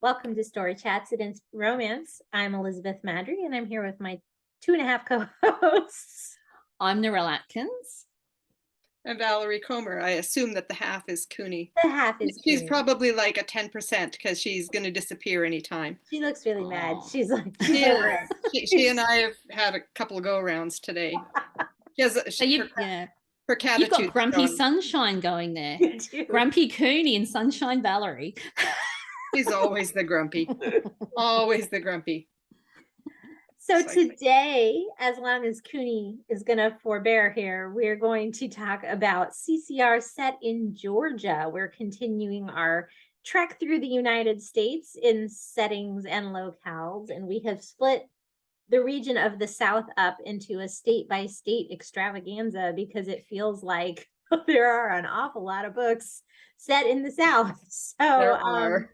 Welcome to Story Chats and Romance. I'm Elizabeth Madry, and I'm here with my 2.5 co-hosts. I'm Narelle Atkins. And Valerie Comer. I assume that the half is Cooney. The half is She's Cooney. probably like a 10% because she's going to disappear anytime. She looks really mad. She's like, she and I have had a couple of go-arounds today. She has her cat. You've got Grumpy Sunshine going there. Grumpy Cooney and Sunshine Valerie. She's always the grumpy. Always the grumpy. So today, as long as Cooney is going to forbear here, we're going to talk about CCR Set in Georgia. We're continuing our trek through the United States in settings and locales, and we have split the region of the South up into a state-by-state extravaganza because it feels like there are an awful lot of books set in the South. So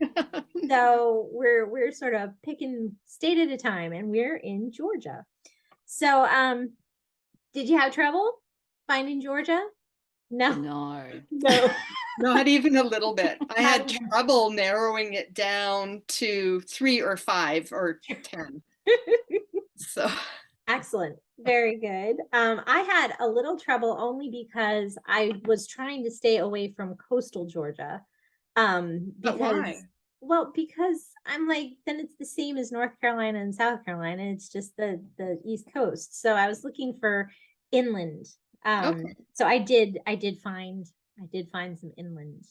so we're sort of picking state at a time, and we're in Georgia. So did you have trouble finding Georgia? No. Not even a little bit. I had trouble narrowing it down to 3 or 5 or 10. So excellent. Very good. I had a little trouble only because I was trying to stay away from coastal Georgia. But why? Well, because I'm like, then it's the same as North Carolina and South Carolina. It's just the East Coast. So I was looking for inland. So I did find some inland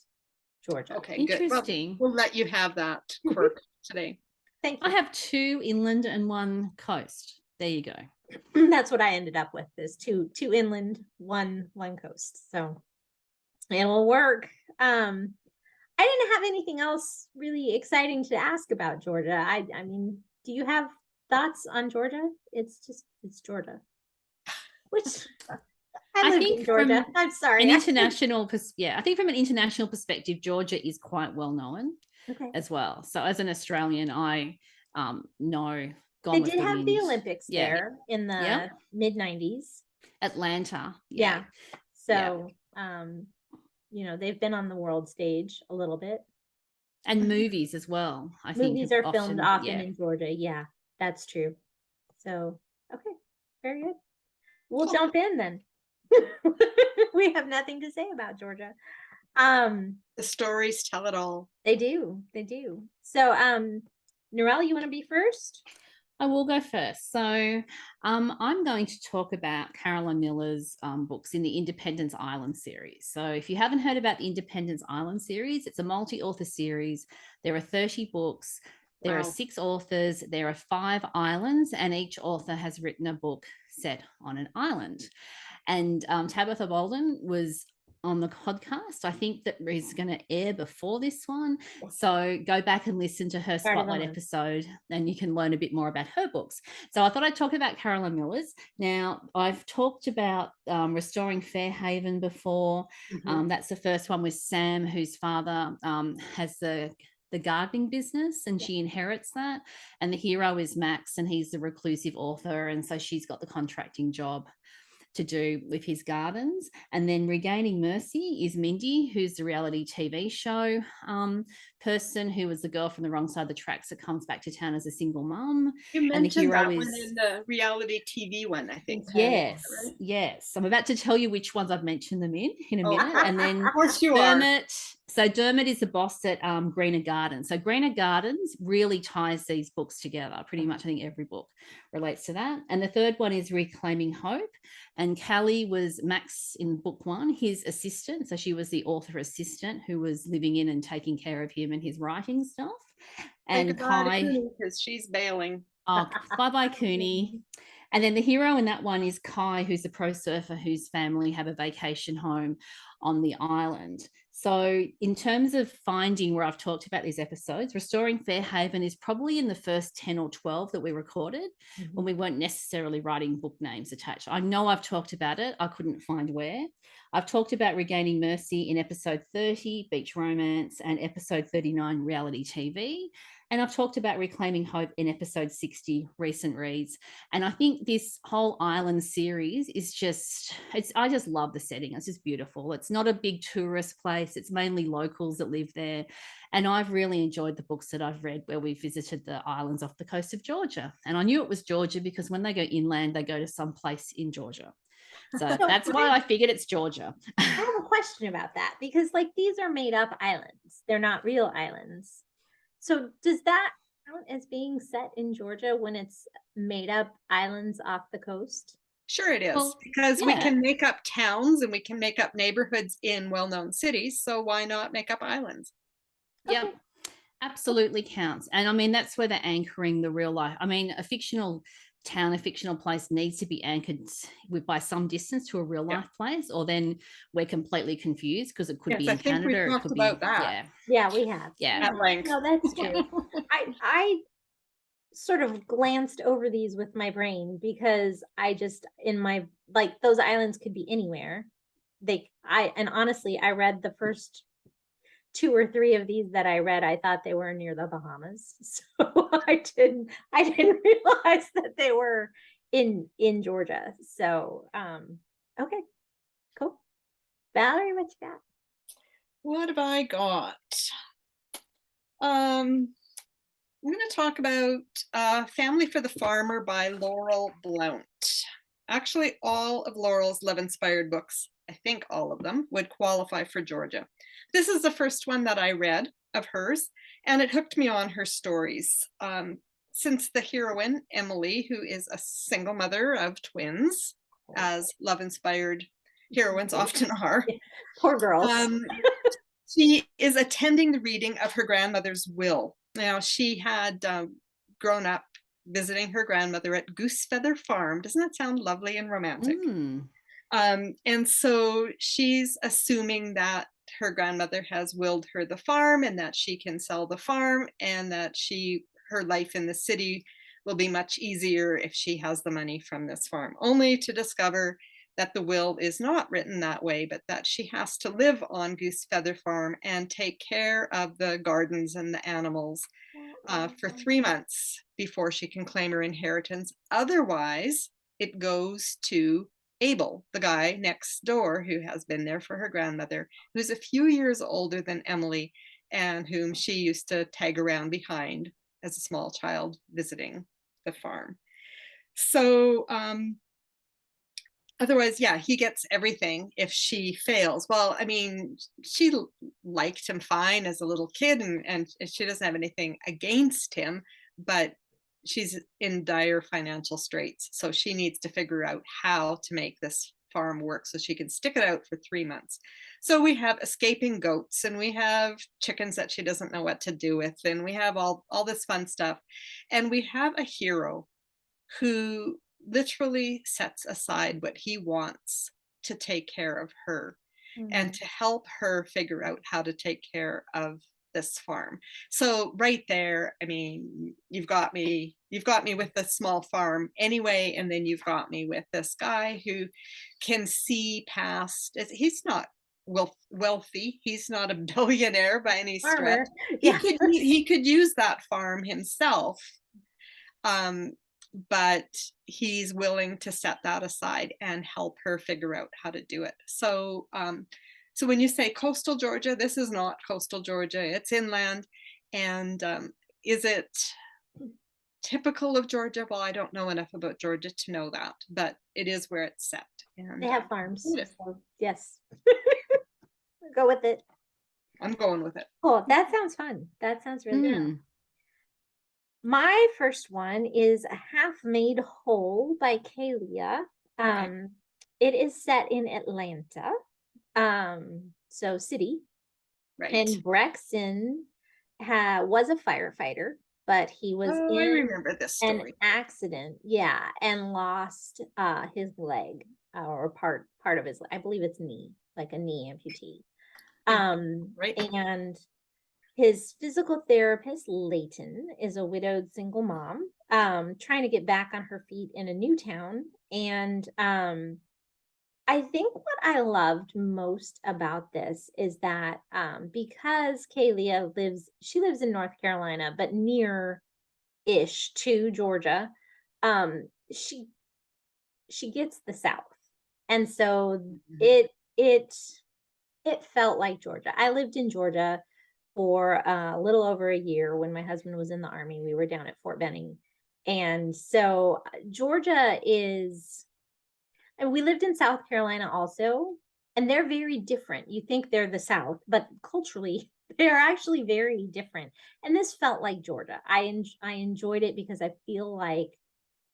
Georgia. Okay, interesting. Good. We'll let you have that quirk today. Thank you. I have 2 inland and 1 coast. There you go. That's what I ended up with, is two inland, one coast. So it'll work. I didn't have anything else really exciting to ask about Georgia. I mean, do you have thoughts on Georgia? It's Georgia. Which I think in Georgia. I'm sorry. I think from an international perspective, Georgia is quite well known as well. So as an Australian, I know they did have the Olympics there in the mid-90s. Atlanta. Yeah. So you know, they've been on the world stage a little bit. And movies as well. I think movies are filmed often in Georgia. Yeah, that's true. So, okay, very good. We'll jump in then. We have nothing to say about Georgia. The stories tell it all. They do. So, Narelle, you want to be first? I will go first. So I'm going to talk about Carolyn Miller's books in the Independence Island series. So if you haven't heard about the Independence Island series, it's a multi-author series. There are 30 books. There are 6 authors. There are 5 islands, and each author has written a book set on an island. And Tabitha Bolden was on the podcast. I think that is going to air before this one. So go back and listen to her Spotlight episode and you can learn a bit more about her books. So I thought I'd talk about Carolyn Miller's. Now, I've talked about Restoring Fairhaven before. That's the first one with Sam, whose father has the gardening business, and she inherits that. And the hero is Max, and he's the reclusive author. And so she's got the contracting job to do with his gardens. And then Regaining Mercy is Mindy, who's the reality TV show person who was the girl from the wrong side of the tracks that comes back to town as a single mum. You mentioned that one in the reality TV one, I think. Yes, right? Yes. I'm about to tell you which ones I've mentioned them in a minute. And then of course you Dermot. So Dermot is the boss at Greener Gardens. So Greener Gardens really ties these books together. Pretty much, I think every book relates to that. And the third one is Reclaiming Hope. And Callie was Max in book 1, his assistant. So she was the author assistant who was living in and taking care of him and his writing stuff. And Kai, because she's bailing. Oh, bye Cooney. And then the hero in that one is Kai, who's a pro surfer whose family have a vacation home on the island. So in terms of finding where I've talked about these episodes, Restoring Fairhaven is probably in the first 10 or 12 that we recorded when we weren't necessarily writing book names attached. I know I've talked about it. I couldn't find where. I've talked about Regaining Mercy in episode 30, Beach Romance, and episode 39, Reality TV. And I've talked about Reclaiming Hope in episode 60, Recent Reads. And I think this whole island series is I just love the setting. It's just beautiful. It's not a big tourist place. It's mainly locals that live there. And I've really enjoyed the books that I've read where we visited the islands off the coast of Georgia. And I knew it was Georgia because when they go inland, they go to some place in Georgia. So that's why I figured it's Georgia. I have a question about that because like these are made up islands. They're not real islands. So does that count as being set in Georgia when it's made up islands off the coast? Sure it is, Well, because we yeah. can make up towns and we can make up neighborhoods in well-known cities. So why not make up islands? Yep. Okay. Absolutely counts. And I mean, that's where they're anchoring the real life. I mean, a fictional town, a fictional place needs to be anchored by some distance to a real life place, or then we're completely confused because it could Yes, be I in think Canada. we It talked could about be, that. Yeah, we have. Yeah. At length. No, that's true. I sort of glanced over these with my brain because I just in my like those islands could be anywhere. And honestly, I read the first 2 or 3 of these that I read. I thought they were near the Bahamas, so I didn't realize that they were in Georgia. So okay, cool. Valerie, what you got? What have I got? I'm going to talk about Family for the Farmer by Laurel Blount. Actually, all of Laurel's love-inspired books, I think all of them, would qualify for Georgia. This is the first one that I read of hers, and it hooked me on her stories. Since the heroine, Emily, who is a single mother of twins, as love-inspired heroines often are. Poor girls. She is attending the reading of her grandmother's will. Now, she had grown up visiting her grandmother at Goosefeather Farm. Doesn't that sound lovely and romantic? And so she's assuming that her grandmother has willed her the farm and that she can sell the farm and that her life in the city will be much easier if she has the money from this farm, only to discover that the will is not written that way, but that she has to live on Goosefeather Farm and take care of the gardens and the animals for 3 months before she can claim her inheritance. Otherwise, it goes to Abel, the guy next door who has been there for her grandmother, who's a few years older than Emily and whom she used to tag around behind as a small child visiting the farm. So, otherwise, yeah, he gets everything if she fails. Well, I mean, she liked him fine as a little kid and she doesn't have anything against him, but she's in dire financial straits. So she needs to figure out how to make this farm work so she can stick it out for 3 months. So we have escaping goats and we have chickens that she doesn't know what to do with. And we have all this fun stuff. And we have a hero who literally sets aside what he wants to take care of her and to help her figure out how to take care of this farm. So right there, I mean, you've got me with the small farm anyway, and then you've got me with this guy who can see past. He's not wealthy, he's not a billionaire by any stretch. Yeah. He could use that farm himself, but he's willing to set that aside and help her figure out how to do it. So so when you say coastal Georgia, this is not coastal Georgia, it's inland. And is it typical of Georgia? Well, I don't know enough about Georgia to know that, but it is where it's set. And They have farms. beautiful. So yes. Go with it. I'm going with it. Cool. That sounds fun. That sounds really good. My first one is Half Made Whole by Leah. It is set in Atlanta. So city. Right. And Brexton was a firefighter, but he was I remember this story. an accident, and lost his leg or part of his, I believe it's knee, like a knee amputee. Right. And his physical therapist, Leighton, is a widowed single mom, trying to get back on her feet in a new town. And I think what I loved most about this is that because Leah lives in North Carolina, but near-ish to Georgia, um, she she gets the South. And so Mhm. it felt like Georgia. I lived in Georgia for a little over a year when my husband was in the Army. We were down at Fort Benning. And so Georgia is, and we lived in South Carolina also, and they're very different. You think they're the South, but culturally, they're actually very different. And this felt like Georgia. I enjoyed it because I feel like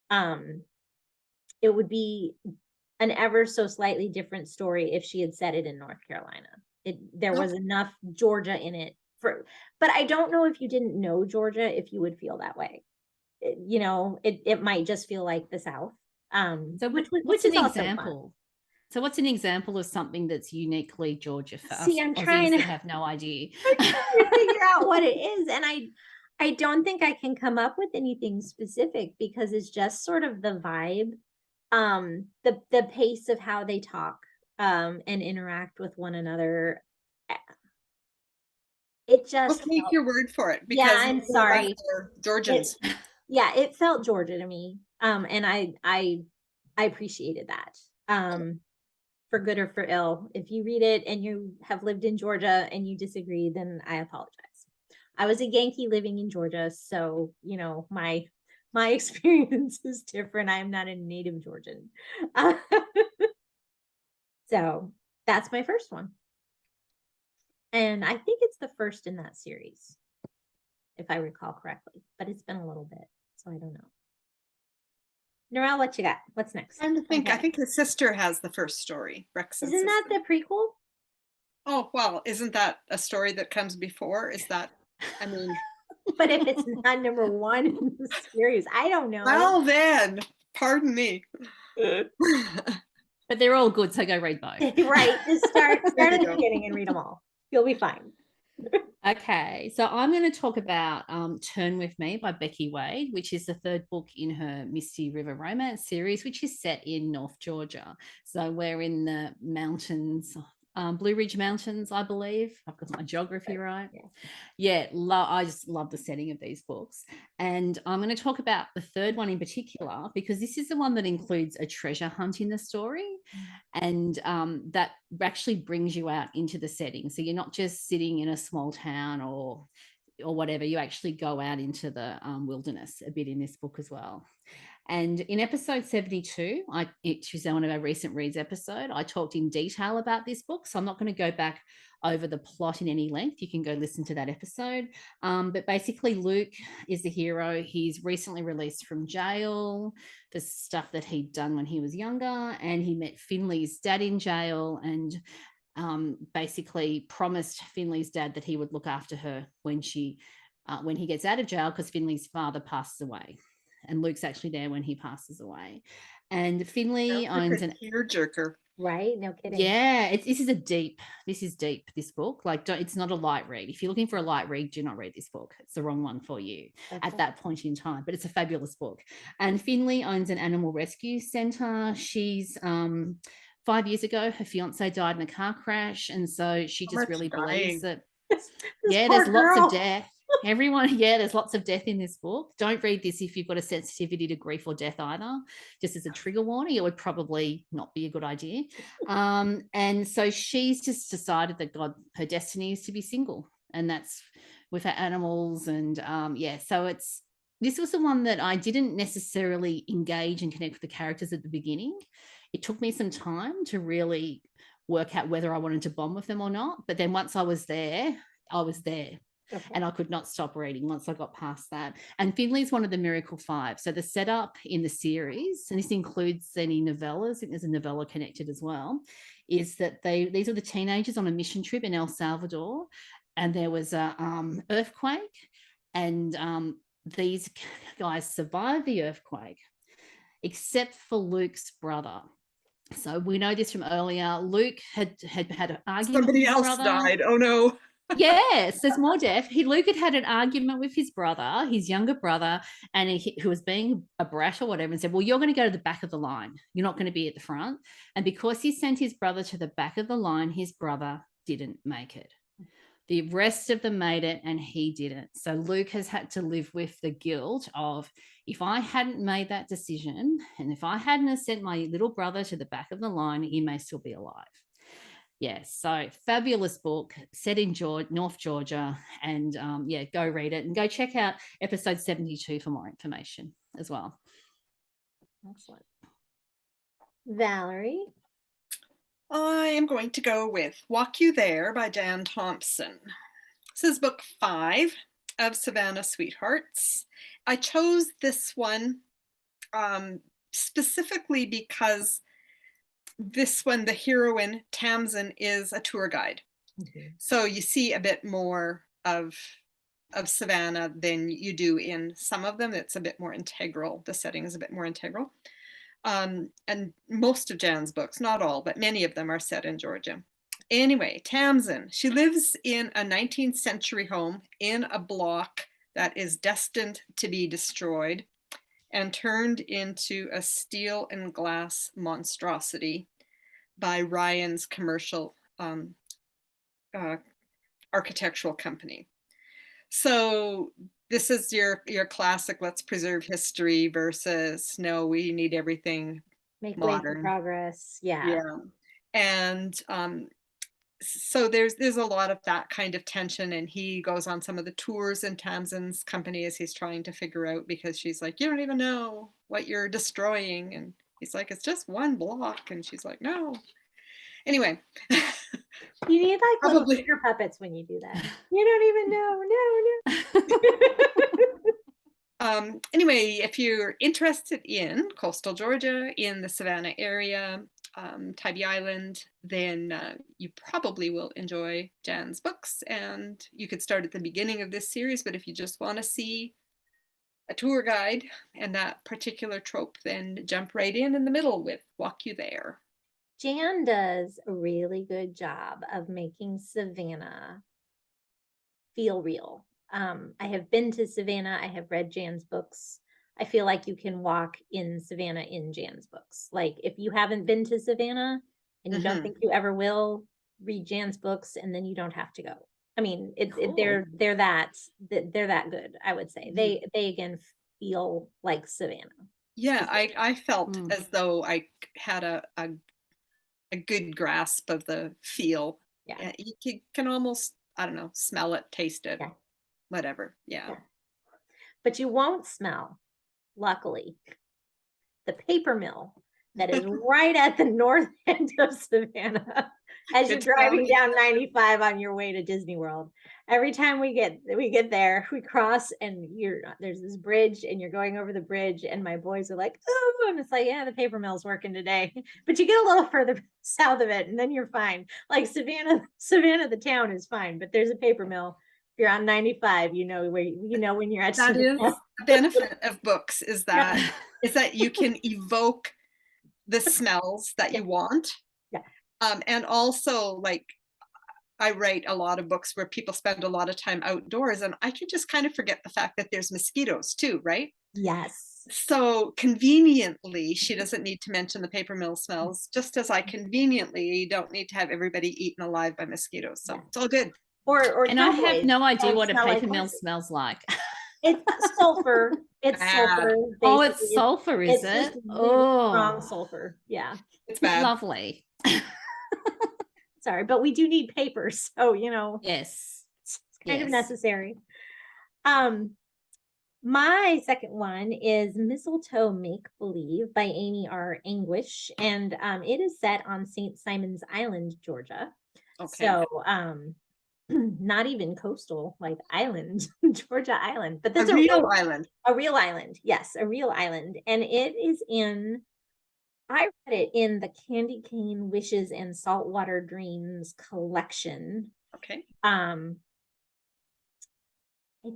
um it would be an ever so slightly different story if she had said it in North Carolina. There was Okay. enough Georgia in it but I don't know if you didn't know Georgia if you would feel that way. It might just feel like the South. So Which what's an is also fun. example? So what's an example of something that's uniquely Georgia for See, us I'm Aussies trying that to have no idea? I'm trying to figure out what it is, and I don't think I can come up with anything specific because it's just sort of the vibe, the pace of how they talk, and interact with one another. Eh, It I'll just take felt, your word for it yeah, because I'm neither of us sorry. are Georgians. It, yeah, it felt Georgia to me. And I appreciated that. For good or for ill. If you read it and you have lived in Georgia and you disagree, then I apologize. I was a Yankee living in Georgia, so my experience is different. I am not a native Georgian. So that's my first one. And I think it's the first in that series, if I recall correctly, but it's been a little bit, so I don't know. Narelle, what you got? What's next? Trying to Go think. I ahead. think his sister has the first story, Rex's Isn't that sister. the prequel? Oh, well, isn't that a story that comes before? Is that, I mean, But if it's not number one in the series, I don't know. well then, pardon me. But they're all good, so go read both. Right. Just start There at you the go. beginning and read them all. You'll be fine. Okay, so I'm going to talk about Turn With Me by Becky Wade, which is the third book in her Misty River romance series, which is set in North Georgia. So we're in the mountains, Blue Ridge Mountains, I believe. I've got my geography right. Yeah, I just love the setting of these books. And I'm going to talk about the third one in particular because this is the one that includes a treasure hunt in the story. And that actually brings you out into the setting. So you're not just sitting in a small town or whatever, you actually go out into the wilderness a bit in this book as well. And in episode 72, which is one of our recent reads episode, I talked in detail about this book. So I'm not going to go back over the plot in any length. You can go listen to that episode. But basically, Luke is the hero. He's recently released from jail for stuff that he'd done when he was younger. And he met Finley's dad in jail and basically promised Finley's dad that he would look after her when he gets out of jail, because Finley's father passes away. And Luke's actually there when he passes away. And Finley owns an tearjerker. Right? No kidding. Yeah, this is deep, this book. Like, it's not a light read. If you're looking for a light read, do not read this book. It's the wrong one for you at that point in time, but it's a fabulous book. And Finley owns an animal rescue center. She's 5 years ago, her fiance died in a car crash. And so she just really believes that, there's lots of death. There's lots of death in this book. Don't read this if you've got a sensitivity to grief or death either. Just as a trigger warning, it would probably not be a good idea. And so she's just decided that her destiny is to be single, and that's with her animals. And so this was the one that I didn't necessarily engage and connect with the characters at the beginning. It took me some time to really work out whether I wanted to bond with them or not. But then once I was there, I was there. Okay. And I could not stop reading once I got past that. And Finley's one of the Miracle Five. So the setup in the series, and this includes any novellas, I think there's a novella connected as well, is that these are the teenagers on a mission trip in El Salvador, and there was a earthquake, and these guys survived the earthquake, except for Luke's brother. So we know this from earlier. Luke had an argument. Somebody else died. Oh no. Yes, there's more death. Luke had an argument with his brother, his younger brother, and who was being a brat or whatever, and said, well, you're going to go to the back of the line. You're not going to be at the front. And because he sent his brother to the back of the line, his brother didn't make it. The rest of them made it and he didn't. So Luke has had to live with the guilt of, if I hadn't made that decision and if I hadn't sent my little brother to the back of the line, he may still be alive. Yes, so fabulous book set in North Georgia, and yeah, go read it and go check out episode 72 for more information as well. Excellent. Valerie? I am going to go with Walk You There by Jan Thompson. This is book 5 of Savannah Sweethearts. I chose this one specifically because this one, the heroine, Thompson, is a tour guide. So you see a bit more of Savannah than you do in some of them. It's a bit more integral. The setting is a bit more integral. And most of Jan's books, not all, but many of them are set in Georgia. Anyway, Thompson, she lives in a 19th century home in a block that is destined to be destroyed and turned into a steel and glass monstrosity by Ryan's commercial architectural company. So this is your classic, let's preserve history versus, no, we need everything Make modern. way for progress. Yeah. Yeah. And so there's a lot of that kind of tension, and he goes on some of the tours in Thompson's company as he's trying to figure out, because she's like, you don't even know what you're destroying, and he's like, it's just one block, and she's like, no. Anyway, you need like probably little finger puppets when you do that. You don't even know. No. Anyway, if you're interested in coastal Georgia, in the Savannah area, Tybee Island, then you probably will enjoy Jan's books, and you could start at the beginning of this series, but if you just want to see a tour guide and that particular trope, then jump right in the middle with Walk You There. Jan does a really good job of making Savannah feel real. I have been to Savannah. I have read Jan's books. I feel like you can walk in Savannah in Jan's books. Like if you haven't been to Savannah and you don't think you ever will, read Jan's books and then you don't have to go. I mean, they're that good, I would say. They again feel like Savannah. Yeah, I felt as though I had a good grasp of the feel. Yeah. You can almost, I don't know, smell it, taste it, whatever. Yeah. But you won't smell, luckily, the paper mill that is right at the north end of Savannah as you're driving down 95 on your way to Disney World. Every time we get there, we cross and there's this bridge and you're going over the bridge and my boys are like, oh, and it's like, yeah, the paper mill's working today. But you get a little further south of it and then you're fine. Like Savannah, the town is fine, but there's a paper mill. If you're on 95, you know when you're at that Savannah. is the benefit of books is that you can evoke the smells that you want. And also, like, I write a lot of books where people spend a lot of time outdoors, and I can just kind of forget the fact that there's mosquitoes too, right? Yes. So conveniently, she doesn't need to mention the paper mill smells, just as I convenently don't need to have everybody eaten alive by mosquitoes. So it's all good. And I have no idea what a paper mill smells like. It's sulfur. It's sulfur. Oh, it's sulfur, is it? Oh, strong sulfur. Yeah. It's bad. Lovely. Sorry, but we do need paper, so yes, it's kind of necessary. My second one is Mistletoe Make Believe by Amy R. Anguish, and it is set on St. Simon's Island, Georgia. Okay. So not even coastal, like island, Georgia island, but there's a real island. A real island, yes, a real island, and it is I read it in the Candy Cane Wishes and Saltwater Dreams collection. Okay. I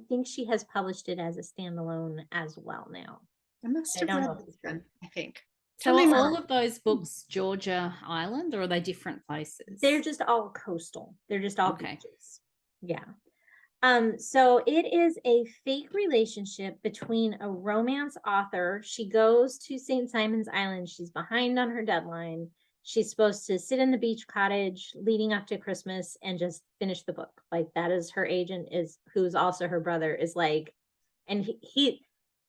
think she has published it as a standalone as well now. I must have read this one, I think. So are all of those books Georgia Island, or are they different places? They're just all coastal. They're just all beaches. Yeah. So it is a fake relationship between a romance author. She goes to St. Simon's Island. She's behind on her deadline. She's supposed to sit in the beach cottage leading up to Christmas and just finish the book. Like that is her agent, is who's also her brother, is like, and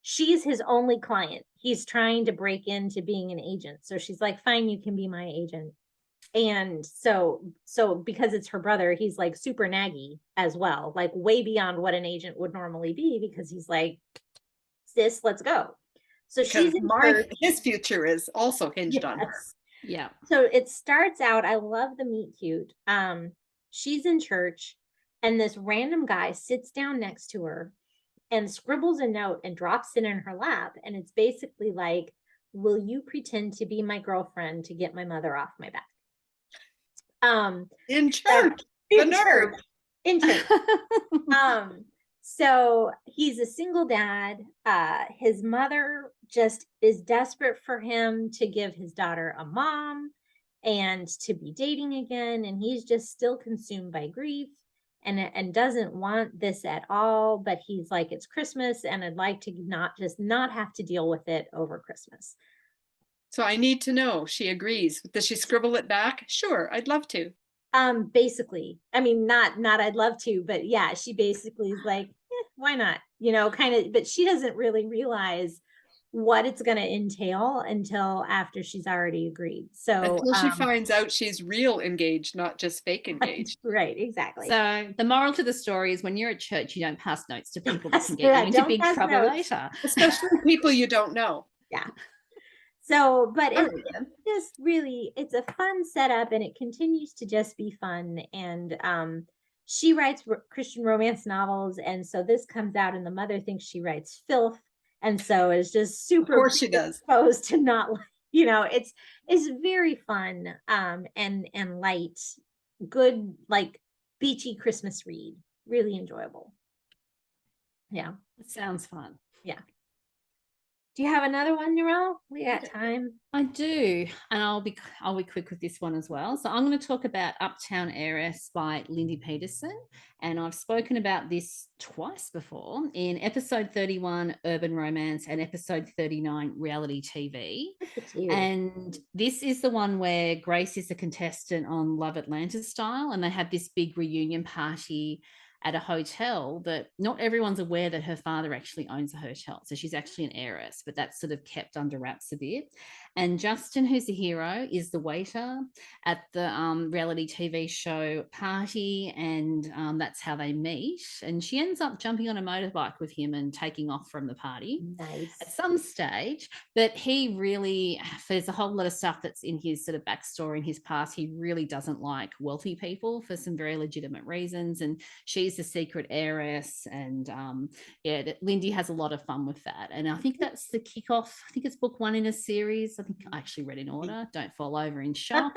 she's his only client. He's trying to break into being an agent. So she's like, fine, you can be my agent. And so because it's her brother, he's like super naggy as well, like way beyond what an agent would normally be, because he's like, sis, let's go. So she's in church. His future is also hinged on her. Yes. Yeah. So it starts out, I love the meet cute. She's in church and this random guy sits down next to her and scribbles a note and drops it in her lap. And it's basically like, will you pretend to be my girlfriend to get my mother off my back? In church. In church. In church. So he's a single dad. His mother just is desperate for him to give his daughter a mom and to be dating again. And he's just still consumed by grief and doesn't want this at all. But he's like, it's Christmas and I'd like to not have to deal with it over Christmas. So I need to know, she agrees. Does she scribble it back? Sure, I'd love to. Basically, I mean, not I'd love to, but yeah, she basically is like, why not? You know, kind of, but she doesn't really realize what it's going to entail until after she's already agreed. So until she finds out she's real engaged, not just fake engaged. Right, exactly. So the moral to the story is when you're at church, you don't pass notes to people that can get you into big trouble later. Especially people you don't know. Yeah. So, but it's just really, it's a fun setup and it continues to just be fun. And she writes Christian romance novels. And so this comes out and the mother thinks she writes filth. And so it's just super of course she does. exposed to not, you know, it's very fun and light, good, like beachy Christmas read. Really enjoyable. Yeah. It sounds fun. Yeah. Do you have another one, Narelle? We got time. I do, and I'll be quick with this one as well. So I'm going to talk about Uptown Heiress by Lindi Peterson, and I've spoken about this twice before in episode 31, Urban Romance, and episode 39, Reality TV. And this is the one where Grace is a contestant on Love Atlanta Style, and they have this big reunion party at a hotel that not everyone's aware that her father actually owns a hotel. So she's actually an heiress, but that's sort of kept under wraps a bit. And Justin, who's the hero, is the waiter at the reality TV show party, and that's how they meet. And she ends up jumping on a motorbike with him and taking off from the party at some stage. But he really, there's a whole lot of stuff that's in his sort of backstory in his past. He really doesn't like wealthy people for some very legitimate reasons. And she's the secret heiress. And Lindi has a lot of fun with that. And I think that's the kickoff. I think it's book 1 in a series. I think I actually read in order. Don't fall over in shock.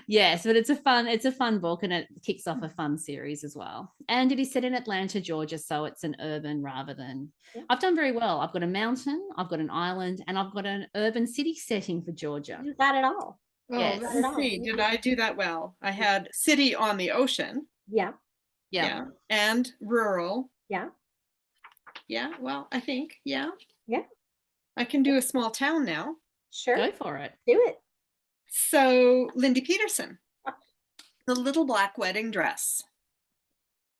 Yes, but it's a fun book, and it kicks off a fun series as well. And it is set in Atlanta, Georgia, so it's an urban rather than. I've done very well. I've got a mountain, I've got an island, and I've got an urban city setting for Georgia. You got it all. Oh, yes. Let's see. Did I do that well? I had city on the ocean. Yeah. And rural. Yeah. Well, I think. Yeah. I can do a small town now. Sure. Go for it. Do it. So, Lindi Peterson, The Little Black Wedding Dress.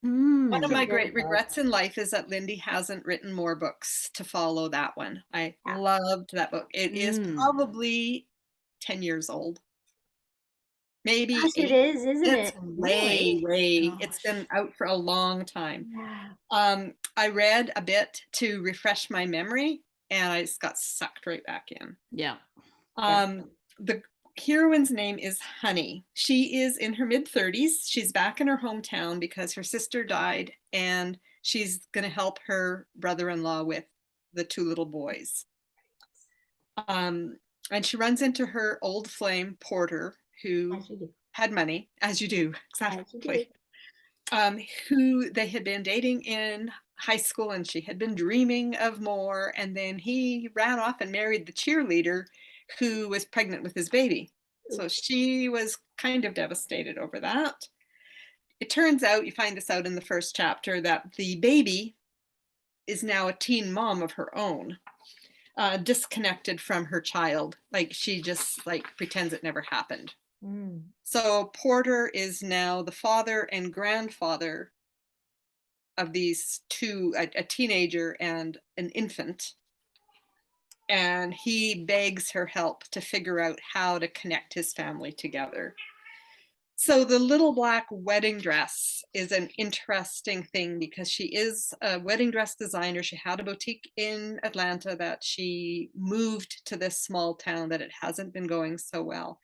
One of my great regrets in life is that Lindi hasn't written more books to follow that one. I loved that book. It is probably 10 years old. Maybe Gosh, it is, isn't it's it? Way. Gosh. It's been out for a long time. Yeah. I read a bit to refresh my memory, and I just got sucked right back in. Yeah. The heroine's name is Honey. She is in her mid-30s. She's back in her hometown because her sister died, and she's going to help her brother-in-law with the 2 little boys. And she runs into her old flame, Porter, who had money, as you do, exactly, who they had been dating in high school, and she had been dreaming of more. And then he ran off and married the cheerleader who was pregnant with his baby. So she was kind of devastated over that. it turns out, you find this out in the first chapter, that the baby is now a teen mom of her own, disconnected from her child. Like she just like pretends it never happened. Mm. So Porter is now the father and grandfather of these two, a teenager and an infant. And he begs her help to figure out how to connect his family together. So the little black wedding dress is an interesting thing because she is a wedding dress designer. She had a boutique in Atlanta that she moved to this small town that it hasn't been going so well.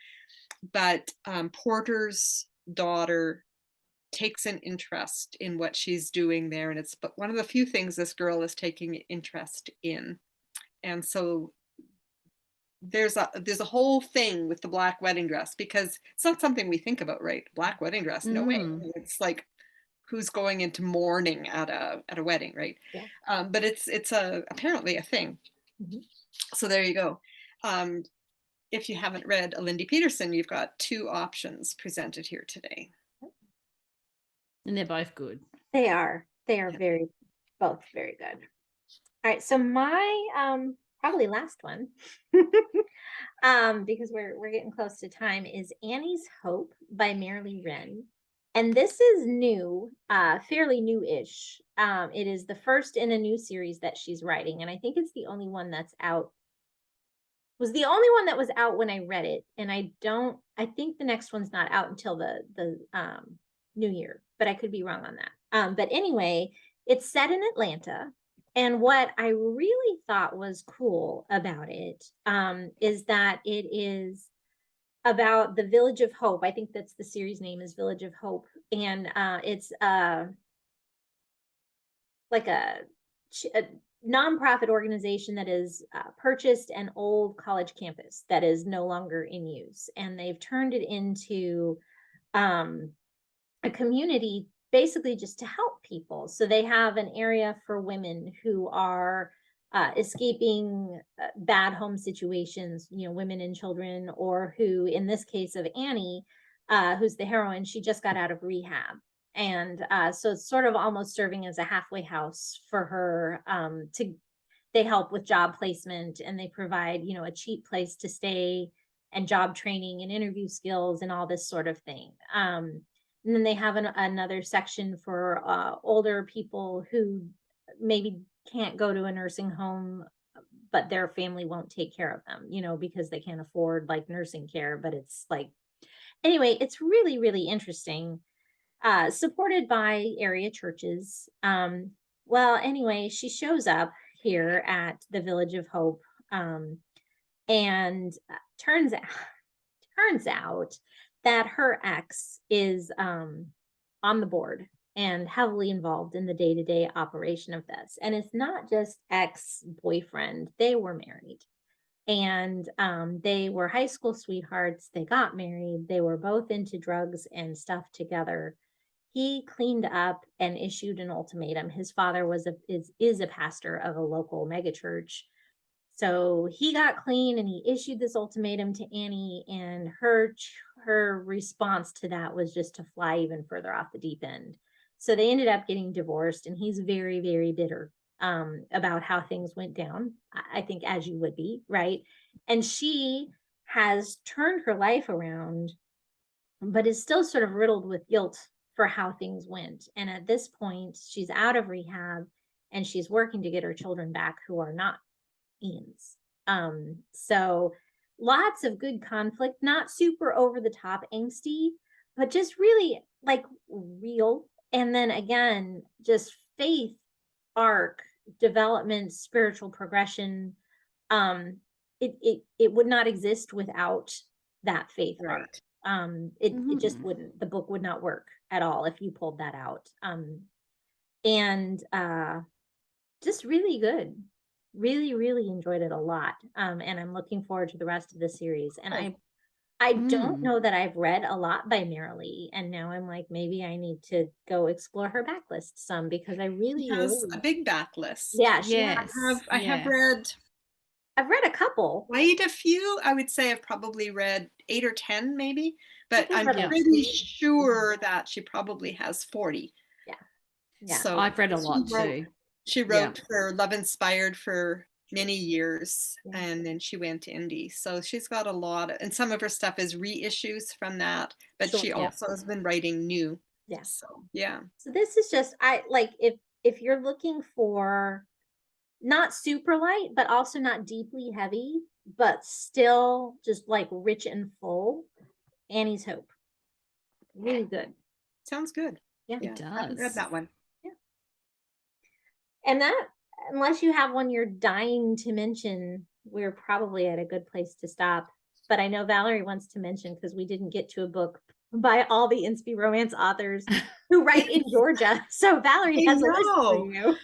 But Porter's daughter takes an interest in what she's doing there. And it's one of the few things this girl is taking interest in. And so there's a whole thing with the black wedding dress, because it's not something we think about, right? Black wedding dress, no way. It's like, who's going into mourning at a wedding, right? Yeah. But it's apparently a thing. Mhm. So there you go. If you haven't read a Lindi Peterson, you've got two options presented here today. And they're both good. They are Yeah. both very good. All right, so my probably last one, because we're getting close to time, is Annie's Hope by Merrillee Whren. And this is new, fairly new-ish. It is the first in a new series that she's writing, and I think it's the only one that's out. Was the only one that was out when I read it, and I think the next one's not out until the new year, but I could be wrong on that. But anyway, it's set in Atlanta. And what I really thought was cool about it is that it is about the Village of Hope. I think that's the series name, is Village of Hope. And it's like a nonprofit organization that has purchased an old college campus that is no longer in use. And they've turned it into a community basically just to help people. So they have an area for women who are escaping bad home situations, women and children, or who, in this case of Annie, who's the heroine, she just got out of rehab. And so it's sort of almost serving as a halfway house for her. They help with job placement, and they provide, a cheap place to stay and job training and interview skills and all this sort of thing. And then they have another section for older people who maybe can't go to a nursing home, but their family won't take care of them, because they can't afford like nursing care. But it's like, anyway, it's really, really interesting. Supported by area churches. Well, anyway, she shows up here at the Village of Hope, and turns out that her ex is on the board and heavily involved in the day-to-day operation of this. And it's not just ex-boyfriend, they were married. And they were high school sweethearts. They got married. They were both into drugs and stuff together. He cleaned up and issued an ultimatum. His father is a pastor of a local megachurch. So he got clean and he issued this ultimatum to Annie, and her response to that was just to fly even further off the deep end. So they ended up getting divorced, and he's very, very bitter about how things went down. I think, as you would be, right? And she has turned her life around, but is still sort of riddled with guilt for how things went. And at this point, she's out of rehab and she's working to get her children back who are not Ian's. So lots of good conflict, not super over the top angsty, but just really like real. And then again, just faith arc, development, spiritual progression. It would not exist without that faith arc. It just wouldn't. The book would not work at all if you pulled that out. And just really good. Really, really enjoyed it a lot. And I'm looking forward to the rest of the series. And I don't know that I've read a lot by Merrillee, and now I'm like, maybe I need to go explore her backlist some, because I really She has a big backlist. yeah, Yes. I have read I've read a couple. Quite a few. I would say I've probably read 8 or 10 maybe, but I've I'm read a pretty few. sure that she probably has 40. Yeah. So I've read a she lot wrote- too. She Yeah. wrote for Love Inspired for many years, Yeah. and then she went indie. So she's got a lot, and some of her stuff is reissues from that, but Sure, she yeah. also has been writing new. Yeah. So yeah. So this is just, I like, if you're looking for not super light, but also not deeply heavy, but still just like rich and full, Annie's Hope. Really good. Sounds good. Yeah. Yeah, It I haven't read does. that one. And that, unless you have one you're dying to mention, we're probably at a good place to stop. But I know Valerie wants to mention, because we didn't get to a book by all the Inspi Romance authors who write in Georgia. So Valerie I has a list for know. you.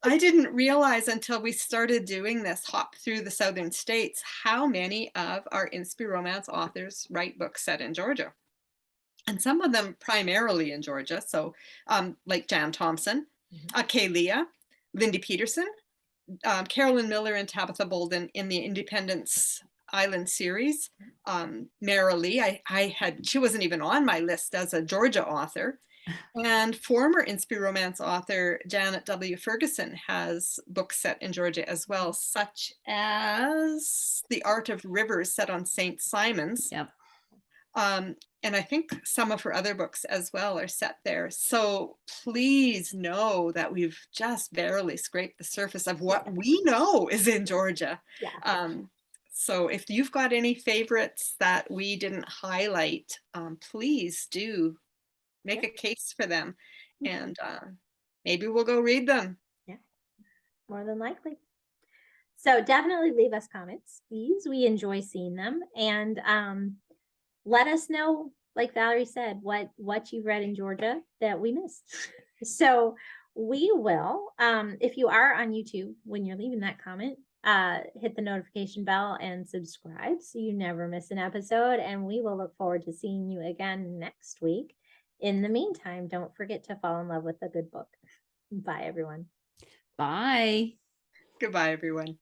I didn't realize until we started doing this hop through the southern states how many of our Inspi Romance authors write books set in Georgia. And some of them primarily in Georgia. So like Jan Thompson, Leah, Lindi Peterson, Carolyn Miller and Tabitha Bolden in the Independence Island series. Merrillee, she wasn't even on my list as a Georgia author. And former Inspi Romance author Janet W. Ferguson has books set in Georgia as well, such as The Art of Rivers set on St. Simon's. Yep. And I think some of her other books as well are set there. So please know that we've just barely scraped the surface of what we know is in Georgia. Yeah. So if you've got any favorites that we didn't highlight, please do make a case for them, and maybe we'll go read them. Yeah, more than likely. So definitely leave us comments, please. We enjoy seeing them, and let us know, like Valerie said, what you've read in Georgia that we missed. So we will, if you are on YouTube, when you're leaving that comment, hit the notification bell and subscribe so you never miss an episode, and we will look forward to seeing you again next week. In the meantime, don't forget to fall in love with a good book. Bye, everyone. Bye. Goodbye, everyone.